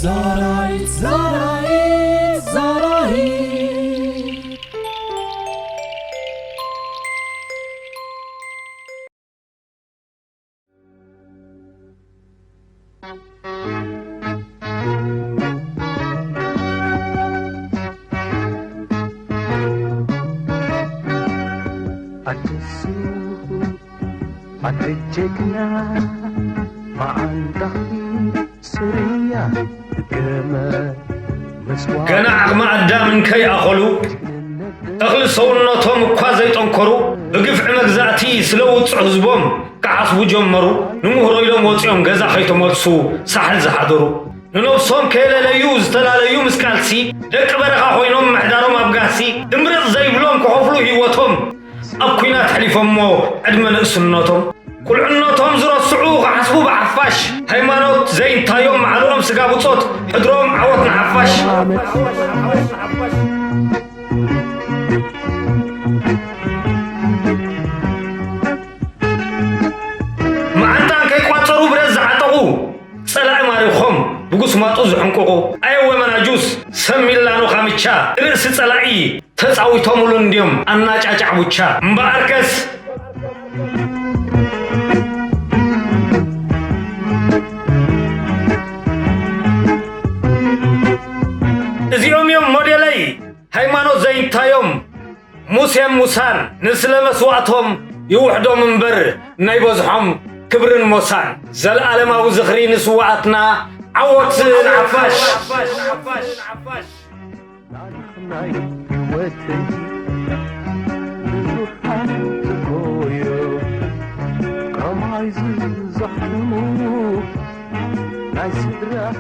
زرايت زرايت زرايت عالجكنا مع الدخل سوريا كما ገና ዓቕሚ ኣዳምን ከይኣኸሉ እኽሊ ሰውነቶም እኳ ዘይጠንከሩ ብግፍዒ መግዛእቲ ስለውፅዑ ህዝቦም ክዓስቡ ጀመሩ ንምሁሮ ኢሎም ወፂኦም ገዛ ከይተመልሱ ሳሕል ዝሓደሩ ንነብሶም ከየለለዩ ዝተላለዩ ምስ ቃልሲ ደቂ በረኻ ኮይኖም ምሕዳሮም ኣብ ጋሲ ድምርቕ ዘይብሎም ክኸፍሉ ህይወቶም ኣብ ኩናት ሕሊፎሞ ዕድመ ንእስነቶም ቁልዕነቶም ዝረስዑ ክሓስቡ ብዓፋሽ ሃይማኖት ዘይንታዮም ማዕልኦም ስጋ ብፆት ሕድሮም ዓወት ንዓፋሽ መዓንታን ከይቋፀሩ ብረት ዝዓጠቑ ፀላኢ ማሪኾም ብጉስማጡ ዝሕንቁቑ ኣየወ መናጁስ ሰሚላኑ ካምቻ ርእሲ ፀላኢ ተፃዊቶምሉ እንድዮም ኣናጫጫዕ ቡቻ እምበኣርከስ እዚኦም እዮም ሞዴለይ ሃይማኖት ዘይንታዮም ሙሴን ሙሳን ንስለ መስዋዕቶም ይውሕዶም እምበር ናይ በዝሖም ክብርን ሞሳን ዘለዓለማዊ ዝኽሪ ንስዋዕትና ዓወት ንዓፋሽ عايز زحمه عايز راح